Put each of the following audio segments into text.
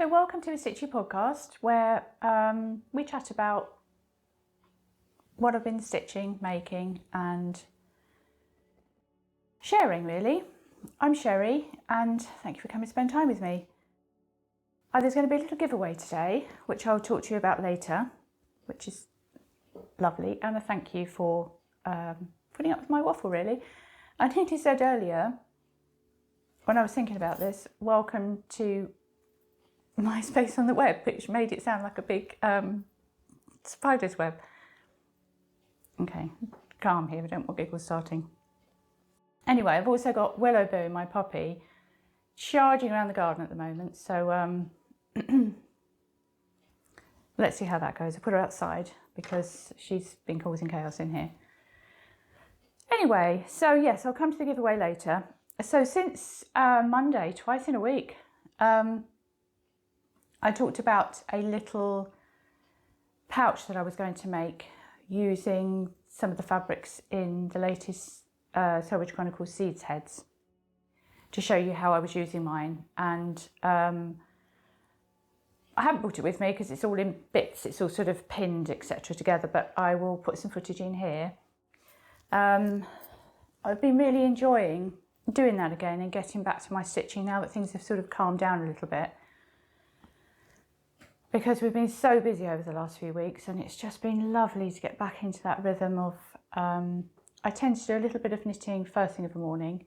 So welcome to the Stitchy podcast, where we chat about what I've been stitching, making and sharing really. I'm Sherry and thank you for coming to spend time with me. There's going to be a little giveaway today, which I'll talk to you about later, which is lovely, and a thank you for putting up with my waffle really. I think you said earlier, when I was thinking about this, welcome to my space on the web, which made it sound like a big spider's web. Okay, calm here, I don't want giggles starting. Anyway, I've also got Willowboo, my puppy, charging around the garden at the moment, so let's see how that goes. I put her outside because she's been causing chaos in here. Anyway, so yes, I'll come to the giveaway later. So since Monday, twice in a week, I talked about a little pouch that I was going to make using some of the fabrics in the latest Sewage Chronicles Seeds Heads to show you how I was using mine. And I haven't brought it with me because it's all in bits, it's all sort of pinned, etc. together, but I will put some footage in here. I've been really enjoying doing that again and getting back to my stitching now that things have sort of calmed down a little bit, because we've been so busy over the last few weeks, and it's just been lovely to get back into that rhythm of I tend to do a little bit of knitting first thing of the morning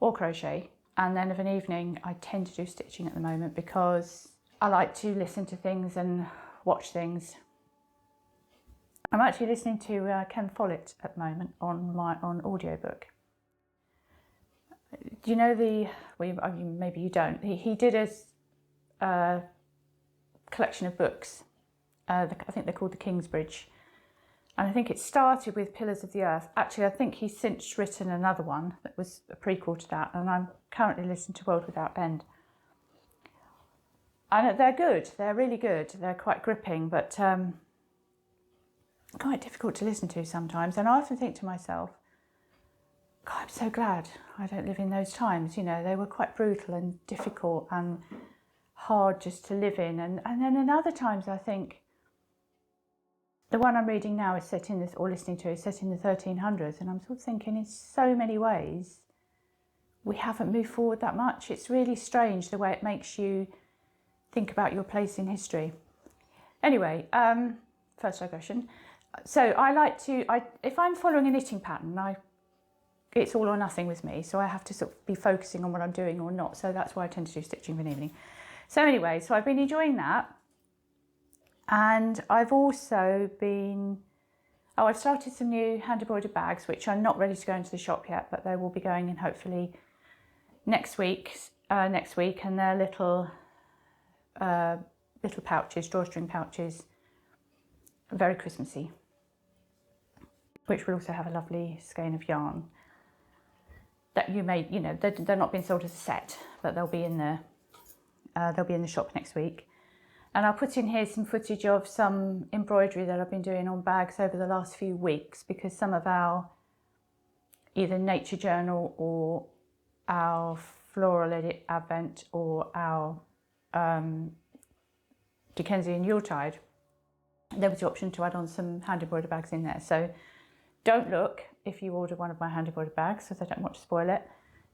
or crochet, and then of an evening I tend to do stitching at the moment because I like to listen to things and watch things. I'm actually listening to Ken Follett at the moment on audiobook. Do you know maybe you don't, he did a collection of books, I think they're called the Kingsbridge, and I think it started with Pillars of the Earth. Actually, I think he's since written another one that was a prequel to that, and I'm currently listening to World Without End. And they're good, they're really good, they're quite gripping, but quite difficult to listen to sometimes. And I often think to myself, God, I'm so glad I don't live in those times. You know, they were quite brutal and difficult and hard just to live in. And then in other times I think, the one I'm reading now is set in this, or listening to, is set in the 1300s, and I'm sort of thinking in so many ways we haven't moved forward that much. It's really strange the way it makes you think about your place in history. Anyway, first digression. So I like to, if I'm following a knitting pattern, it's all or nothing with me, so I have to sort of be focusing on what I'm doing or not, so that's why I tend to do stitching for an evening. So anyway, so I've been enjoying that, and I've also been, I've started some new hand embroidered bags, which are not ready to go into the shop yet, but they will be going in hopefully next week, and they're little pouches, drawstring pouches, very Christmassy, which will also have a lovely skein of yarn that you may, they're not being sold as a set, but they'll be in the shop next week. And I'll put in here some footage of some embroidery that I've been doing on bags over the last few weeks, because some of our either nature journal or our floral edit advent or our Dickensian Yuletide, there was the option to add on some hand embroidered bags in there. So don't look if you order one of my hand embroidered bags, because I don't want to spoil it,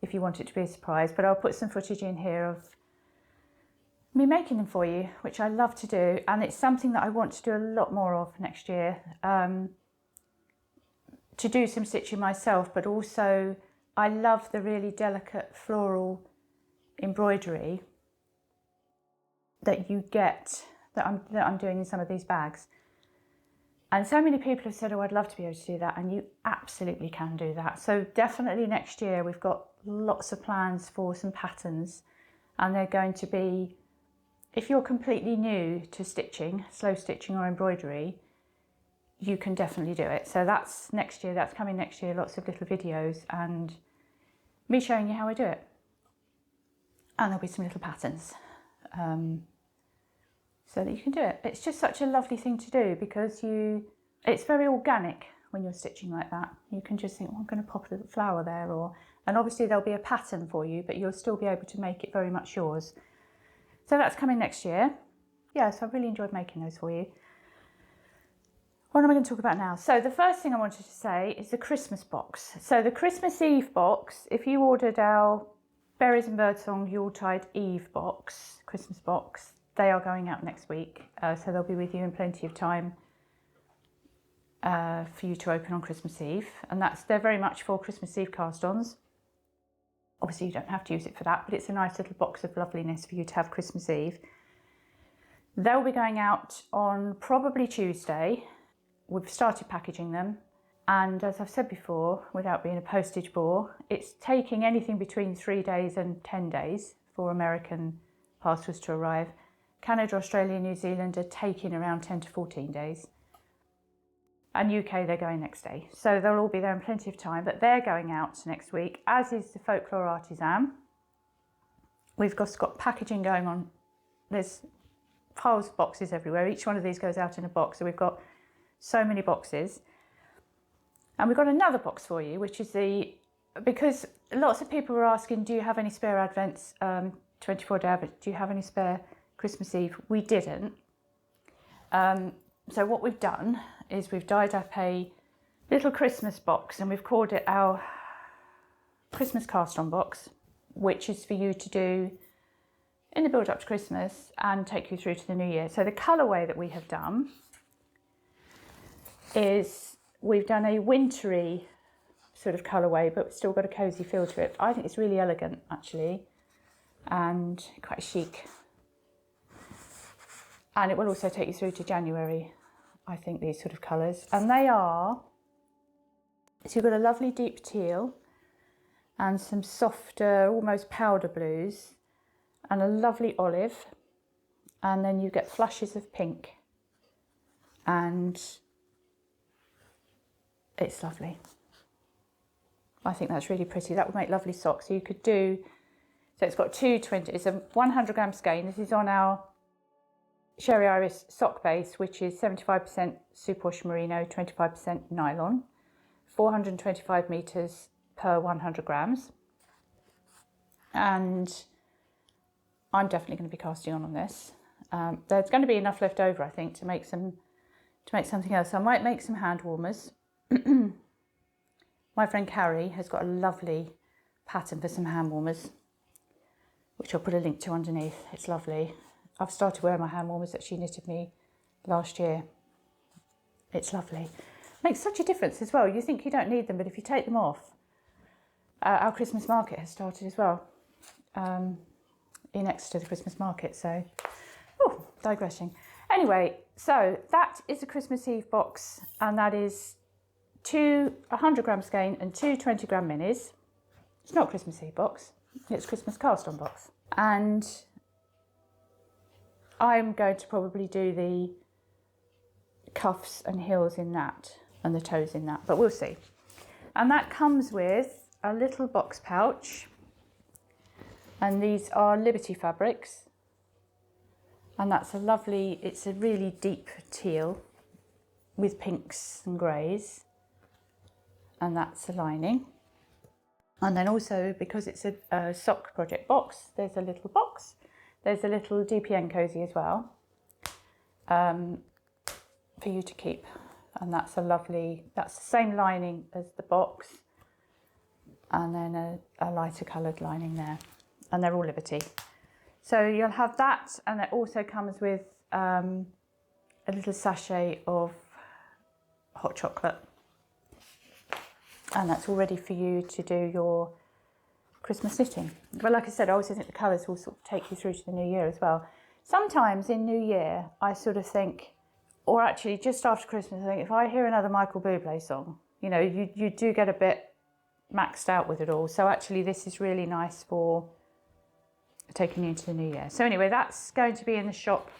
if you want it to be a surprise. But I'll put some footage in here of me making them for you, which I love to do, and it's something that I want to do a lot more of next year, to do some stitching myself, but also I love the really delicate floral embroidery that you get, that I'm doing in some of these bags. And so many people have said, oh, I'd love to be able to do that, and you absolutely can do that. So definitely next year we've got lots of plans for some patterns, and they're going to be, if you're completely new to stitching, slow stitching or embroidery, you can definitely do it. So that's next year, that's coming next year, lots of little videos and me showing you how I do it. And there'll be some little patterns so that you can do it. It's just such a lovely thing to do, because it's very organic when you're stitching like that. You can just think, well, I'm going to pop a little flower there, and obviously there'll be a pattern for you, but you'll still be able to make it very much yours. So that's coming next year. Yeah, so I've really enjoyed making those for you. What am I going to talk about now? So the first thing I wanted to say is the Christmas box. So the Christmas Eve box, if you ordered our Berries and Birdsong Yuletide Eve box, Christmas box, they are going out next week. So they'll be with you in plenty of time for you to open on Christmas Eve. And they're very much for Christmas Eve cast-ons. Obviously you don't have to use it for that, but it's a nice little box of loveliness for you to have Christmas Eve. They'll be going out on probably Tuesday. We've started packaging them. And as I've said before, without being a postage bore, it's taking anything between 3 days and 10 days for American parcels to arrive. Canada, Australia, New Zealand are taking around 10 to 14 days. And UK, they're going next day. So they'll all be there in plenty of time, but they're going out next week, as is the Folklore Artisan. We've got packaging going on. There's piles of boxes everywhere. Each one of these goes out in a box. So we've got so many boxes. And we've got another box for you, which is because lots of people were asking, do you have any spare Advents, 24-day Advent, do you have any spare Christmas Eve? We didn't. So what we've done is we've dyed up a little Christmas box, and we've called it our Christmas cast-on box, which is for you to do in the build up to Christmas and take you through to the new year. So the colourway that we have done is we've done a wintry sort of colourway, but still got a cosy feel to it. I think it's really elegant actually, and quite chic. And it will also take you through to January, I think, these sort of colours. And they are, so you've got a lovely deep teal and some softer, almost powder blues, and a lovely olive. And then you get flushes of pink. And it's lovely. I think that's really pretty. That would make lovely socks. So you could do, so it's got 220, it's a 100 gram skein. This is on our Sherry Iris sock base, which is 75% superwash merino, 25% nylon, 425 meters per 100 grams. And I'm definitely going to be casting on this. There's going to be enough left over, I think, to make something else. So I might make some hand warmers. My friend Carrie has got a lovely pattern for some hand warmers, which I'll put a link to underneath. It's lovely. I've started wearing my hand warmers that she knitted me last year. It's lovely. Makes such a difference as well. You think you don't need them, but if you take them off, our Christmas market has started as well, in Exeter, the Christmas market. So, digressing. Anyway, so that is a Christmas Eve box, and that is 2 100 gram skein and 2 20 gram minis. It's not a Christmas Eve box, it's Christmas cast on box. And I'm going to probably do the cuffs and heels in that and the toes in that, but we'll see. And that comes with a little box pouch, and these are Liberty fabrics, and that's a lovely, it's a really deep teal with pinks and greys, and that's the lining. And then also, because it's a sock project box, there's a little box. There's a little DPN cozy as well, for you to keep. And that's a lovely, that's the same lining as the box, and then a lighter coloured lining there. And they're all Liberty. So you'll have that, and it also comes with a little sachet of hot chocolate. And that's all ready for you to do your Christmas knitting. But like I said, I also think the colours will sort of take you through to the new year as well. Sometimes in New Year, I sort of think, or actually just after Christmas, I think if I hear another Michael Bublé song, you know, you do get a bit maxed out with it all. So actually this is really nice for taking you into the new year. So anyway, that's going to be in the shop.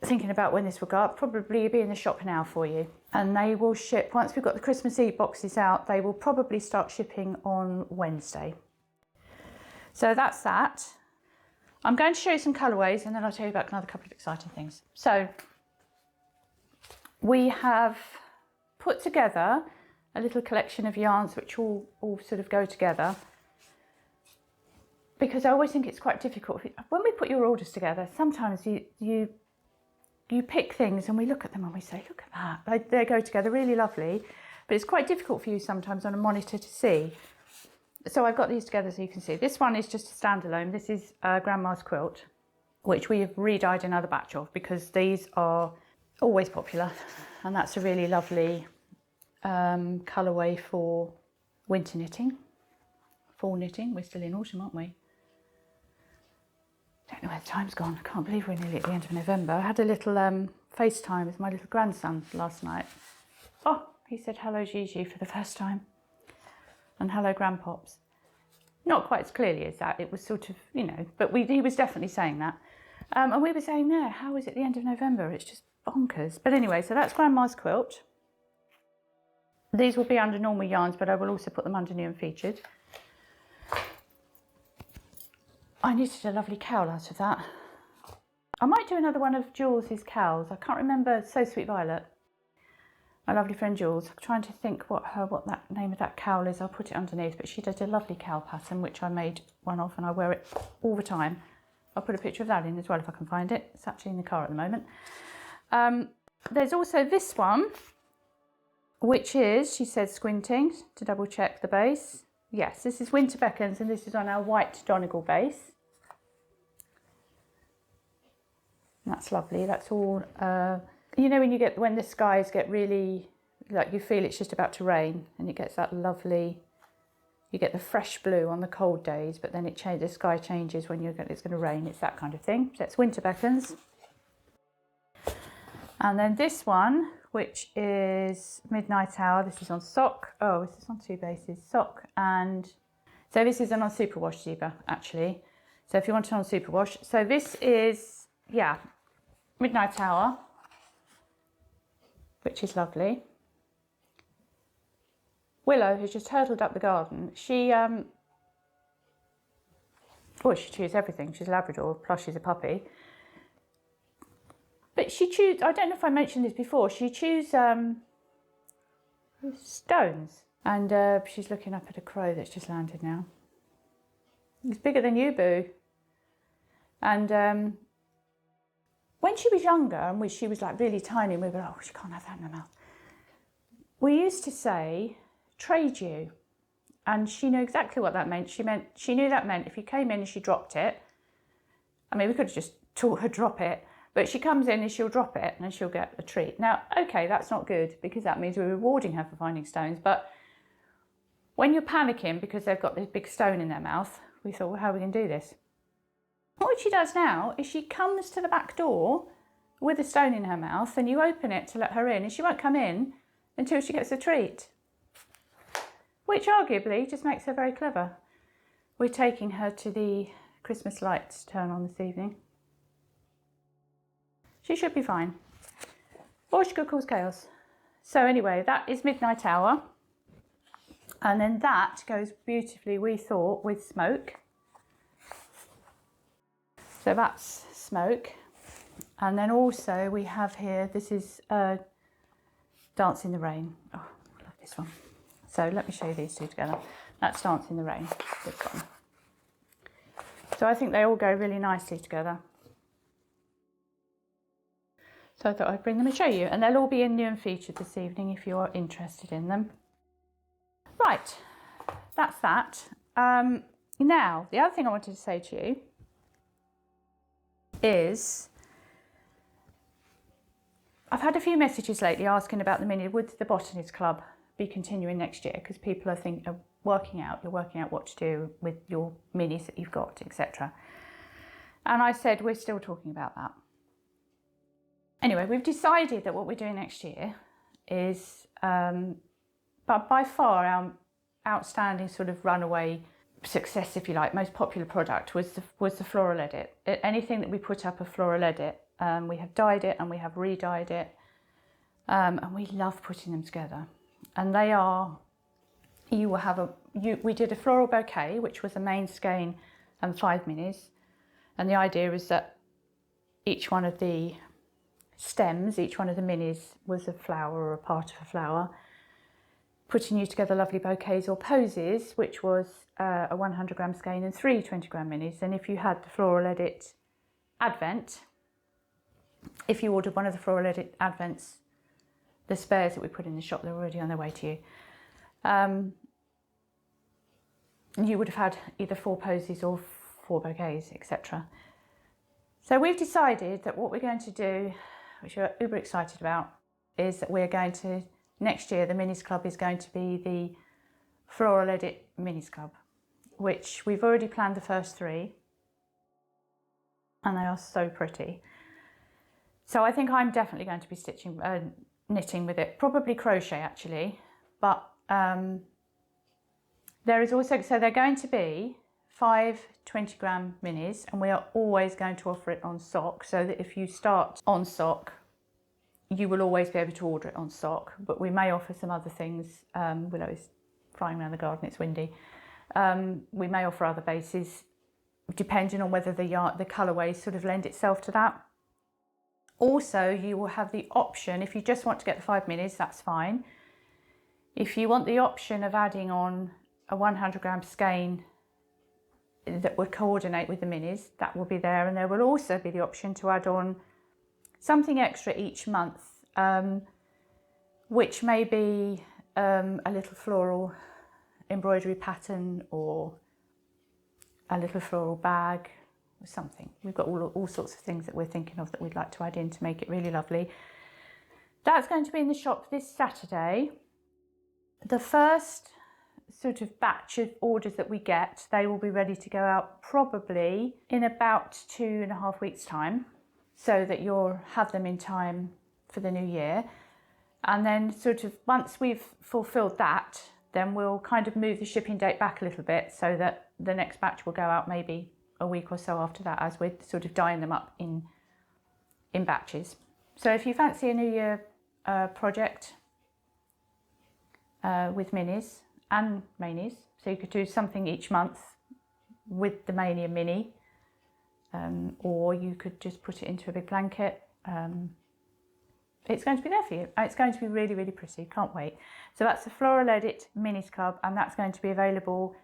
Thinking about when this will go up, probably be in the shop now for you. And they will ship, once we've got the Christmas Eve boxes out, they will probably start shipping on Wednesday. So that's that. I'm going to show you some colourways, and then I'll tell you about another couple of exciting things. So we have put together a little collection of yarns which all sort of go together. because I always think it's quite difficult. When we put your orders together, sometimes you pick things and we look at them and we say, look at that, they go together really lovely, but it's quite difficult for you sometimes on a monitor to see. So I've got these together so you can see. This one is just a standalone. This is Grandma's quilt, which we have re-dyed another batch of because these are always popular, and that's a really lovely colourway for winter knitting, fall knitting. We're still in autumn, aren't we? Don't know where the time's gone. I can't believe we're nearly at the end of November. I had a little FaceTime with my little grandson last night. Oh, he said hello Gigi for the first time. And hello Grandpops. Not quite as clearly as that. It was sort of, you know, but he was definitely saying that. And we were saying there, how is it the end of November? It's just bonkers. But anyway, so that's Grandma's quilt. These will be under normal yarns, but I will also put them under new and featured. I knitted a lovely cowl out of that. I might do another one of Jules's cowls. I can't remember. So Sweet Violet, my lovely friend Jules. I'm trying to think what that name of that cowl is. I'll put it underneath. But she did a lovely cowl pattern, which I made one of, and I wear it all the time. I'll put a picture of that in as well if I can find it. It's actually in the car at the moment. There's also this one, which is, she said, squinting to double check the base. Yes, this is Winter Beckons, and this is on our white Donegal base. That's lovely. That's all, you know, when the skies get really, like you feel it's just about to rain, and it gets that lovely, you get the fresh blue on the cold days, but then the sky changes when it's going to rain. It's that kind of thing. So it's Winter Beckons. And then this one, which is Midnight Hour. This is on sock. Oh, this is on two bases, sock, and so this is on superwash zebra actually. So if you want it on superwash, so this is, yeah, Midnight Hour, which is lovely. Willow has just hurtled up the garden. She she chews everything. She's a Labrador, plus she's a puppy. But she chews, I don't know if I mentioned this before, she chews stones. And she's looking up at a crow that's just landed now. It's bigger than you, Boo. And when she was younger, and she was like really tiny, and we were like, oh, she can't have that in her mouth. We used to say, trade you. And she knew exactly what that meant. She knew that meant if you came in and she dropped it, I mean, we could have just taught her drop it, but she comes in and she'll drop it and she'll get a treat. Now, okay, that's not good because that means we're rewarding her for finding stones. But when you're panicking because they've got this big stone in their mouth, we thought, well, how are we going to do this? What she does now is she comes to the back door with a stone in her mouth, and you open it to let her in, and she won't come in until she gets a treat, which arguably just makes her very clever. We're taking her to the Christmas lights turn on this evening. She should be fine, or she could cause chaos. So anyway, that is Midnight Hour, and then that goes beautifully, we thought, with Smoke. So that's Smoke. And then also we have here, this is Dance in the Rain. Oh, I love this one. So let me show you these two together. That's Dance in the Rain, this one. So I think they all go really nicely together. So I thought I'd bring them and show you. And they'll all be in new and featured this evening if you are interested in them. Right, that's that. Now, the other thing I wanted to say to you is I've had a few messages lately asking about the mini. Would the Botanist Club be continuing next year? Because people are working out what to do with your minis that you've got, etc. And I said, we're still talking about that. Anyway, we've decided that what we're doing next year is, but by far our outstanding sort of runaway success, if you like, most popular product was the floral edit. Anything that we put up a floral edit, we have dyed it and we have re-dyed it, and we love putting them together. And they are, you will have we did a floral bouquet, which was a main skein and 5 minis, and the idea is that each one of the stems, each one of the minis was a flower or a part of a flower. putting you together lovely bouquets or posies, which was a 100 gram skein and 3 20 gram minis. And if you had the Floral Edit Advent, if you ordered one of the Floral Edit Advents, the spares that we put in the shop, they're already on their way to you. You would have had either 4 posies or 4 bouquets, etc. So we've decided that what we're going to do, which we're uber excited about, is that we're going to, next year, the Minis Club is going to be the Floral Edit Minis Club, which we've already planned the first 3, and they are so pretty. So I think I'm definitely going to be knitting with it, probably crochet actually, but there is also, so they're going to be 5 20 gram minis, and we are always going to offer it on sock, so that if you start on sock, you will always be able to order it on sock, but we may offer some other things. Willow's flying around the garden, it's windy. We may offer other bases, depending on whether the colourways sort of lend itself to that. Also, you will have the option, if you just want to get the 5 minis, that's fine. If you want the option of adding on a 100 gram skein that would coordinate with the minis, that will be there. And there will also be the option to add on something extra each month, which may be a little floral embroidery pattern or a little floral bag or something. We've got all sorts of things that we're thinking of that we'd like to add in to make it really lovely. That's going to be in the shop this Saturday. The first sort of batch of orders that we get, they will be ready to go out probably in about 2.5 weeks' time, so that you'll have them in time for the new year. And then sort of once we've fulfilled that, then we'll kind of move the shipping date back a little bit, so that the next batch will go out maybe a week or so after that, as we're sort of dyeing them up in batches. So if you fancy a New Year project with minis and manies, so you could do something each month with the mania mini, or you could just put it into a big blanket. It's going to be there for you. It's going to be really, really pretty. Can't wait. So that's the Floral Edit Minis Club, and that's going to be available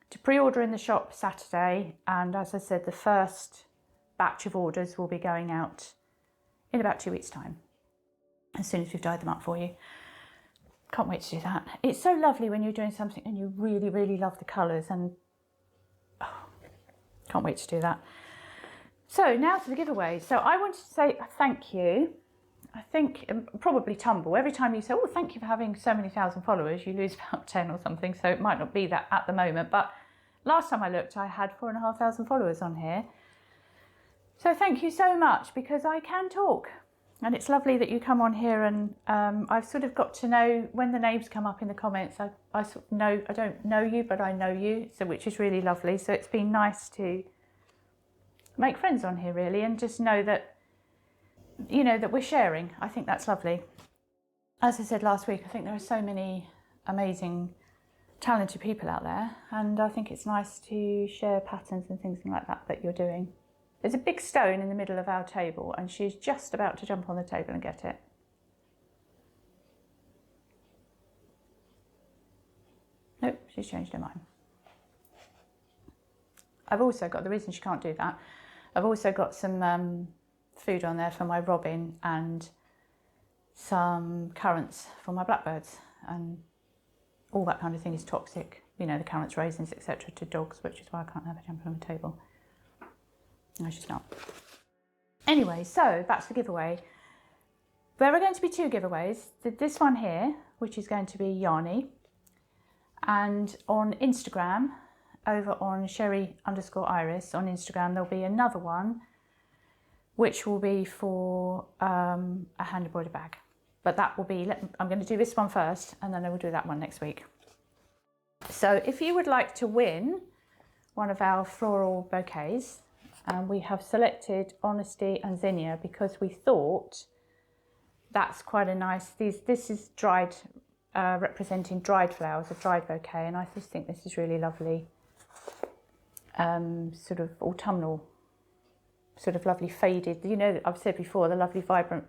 to pre-order in the shop Saturday. And as I said, the first batch of orders will be going out in about 2 weeks' time, as soon as we've dyed them up for you. Can't wait to do that. It's so lovely when you're doing something and you really, really love the colours, and can't wait to do that. So now to the giveaway. So I wanted to say thank you. I think probably tumble. Every time you say, oh, thank you for having so many thousand followers, you lose about 10 or something. So it might not be that at the moment. But last time I looked, I had 4,500 followers on here. So thank you so much, because I can talk. And it's lovely that you come on here, and I've sort of got to know, when the names come up in the comments, I sort of know, I don't know you, but I know you, so which is really lovely. So it's been nice to make friends on here, really, and just know that, you know, that we're sharing. I think that's lovely. As I said last week, I think there are so many amazing, talented people out there, and I think it's nice to share patterns and things like that you're doing. There's a big stone in the middle of our table, and she's just about to jump on the table and get it. Nope, she's changed her mind. I've also got, the reason she can't do that, I've also got some food on there for my robin and some currants for my blackbirds, and all that kind of thing is toxic. You know, the currants, raisins, etc. to dogs, which is why I can't have her jumping on the table. No, she's not. Anyway, so back to the giveaway. There are going to be 2 giveaways. This one here, which is going to be Yarny, and on Instagram, over on Sherry_Iris on Instagram, there'll be another one, which will be for a hand embroidered bag. But that will be, I'm going to do this one first, and then I will do that one next week. So if you would like to win one of our floral bouquets, we have selected Honesty and Zinnia, because we thought that's quite a nice, this is dried, representing dried flowers, a dried bouquet, and I just think this is really lovely, sort of autumnal, sort of lovely faded, you know, I've said before, the lovely vibrant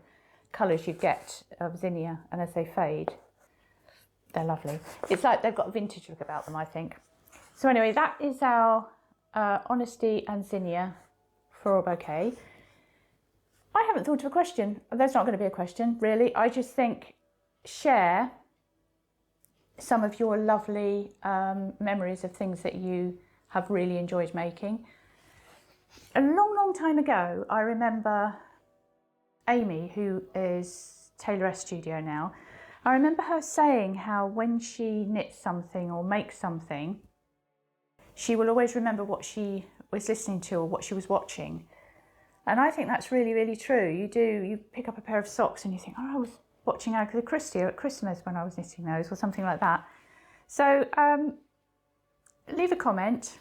colours you get of zinnia, and as they fade, they're lovely. It's like they've got a vintage look about them, I think. So anyway, that is our honesty and zinnia floral bouquet. I haven't thought of a question. There's not going to be a question, really. I just think share some of your lovely memories of things that you have really enjoyed making. A long, long time ago, I remember Amy, who is Taylor S Studio now, I remember her saying how when she knits something or makes something, she will always remember what she was listening to or what she was watching. And I think that's really, really true. You pick up a pair of socks and you think, oh, I was watching Agatha Christie at Christmas when I was knitting those, or something like that. So leave a comment.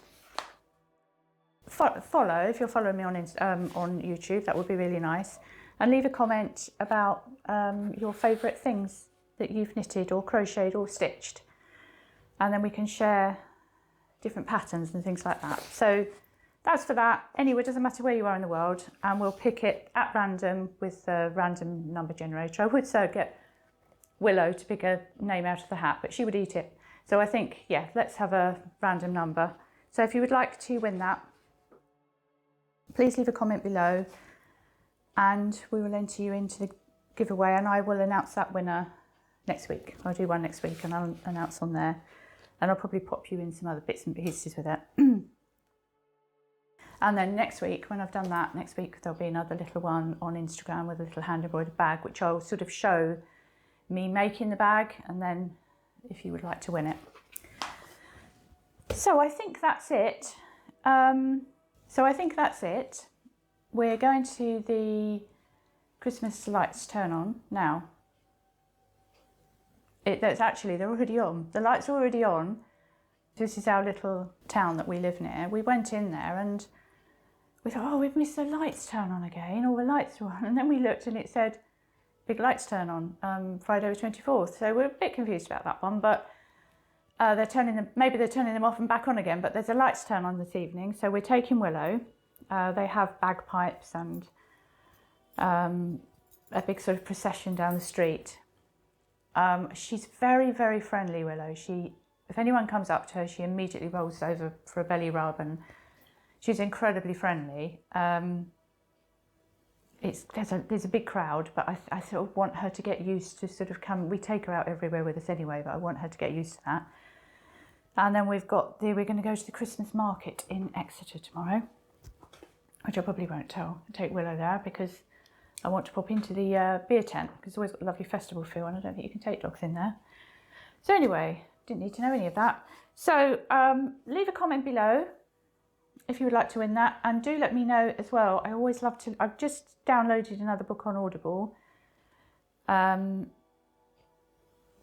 Follow, if you're following me on YouTube, that would be really nice. And leave a comment about your favourite things that you've knitted or crocheted or stitched. And then we can share different patterns and things like that. So that's for that. Anyway, it doesn't matter where you are in the world, and we'll pick it at random with a random number generator. I would get Willow to pick a name out of the hat, but she would eat it. So I think, yeah, let's have a random number. So if you would like to win that, please leave a comment below and we will enter you into the giveaway, and I will announce that winner next week. I'll do one next week and I'll announce on there, and I'll probably pop you in some other bits and pieces with it. And then next week, when I've done that, next week there'll be another little one on Instagram with a little hand embroidered bag, which I'll sort of show me making the bag, and then if you would like to win it. So I think that's it. We're going to the Christmas lights turn on now. They're already on. The lights are already on. This is our little town that we live near. We went in there and we thought, oh, we've missed the lights turn on again. All the lights are on. And then we looked and it said, big lights turn on, Friday the 24th. So we're a bit confused about that one, but maybe they're turning them off and back on again, but there's a lights turn on this evening. So we're taking Willow. They have bagpipes and a big sort of procession down the street. She's very, very friendly, Willow. If anyone comes up to her, she immediately rolls over for a belly rub, and she's incredibly friendly. There's a big crowd, but I sort of want her to get used to sort of come. We take her out everywhere with us anyway, but I want her to get used to that. And then we're going to go to the Christmas market in Exeter tomorrow, which I probably won't take Willow there, because I want to pop into the beer tent, because it's always got a lovely festival feel, and I don't think you can take dogs in there. So anyway, didn't need to know any of that. So leave a comment below if you would like to win that, and do let me know as well. I always love to. I've just downloaded another book on Audible,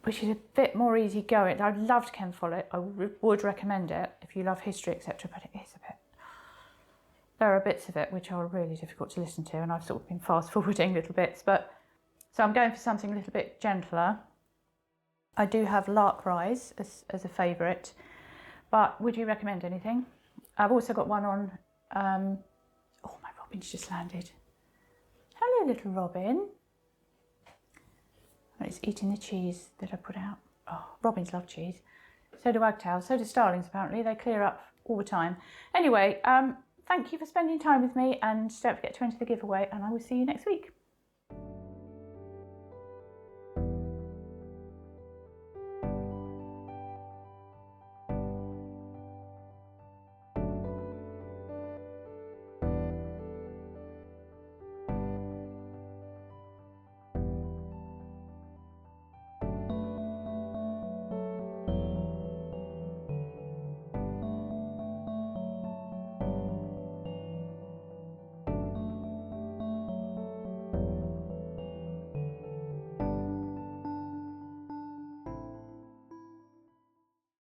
which is a bit more easygoing. I loved Ken Follett. I would recommend it if you love history, etc. But it is a bit. There are bits of it which are really difficult to listen to, and I've sort of been fast forwarding little bits. But so I'm going for something a little bit gentler. I do have Lark Rise as a favourite, but would you recommend anything? I've also got one on. Oh, my robin's just landed. Hello, little robin. Oh, it's eating the cheese that I put out. Oh, robins love cheese. So do wagtails. So do starlings. Apparently, they clear up all the time. Anyway, thank you for spending time with me, and don't forget to enter the giveaway, and I will see you next week.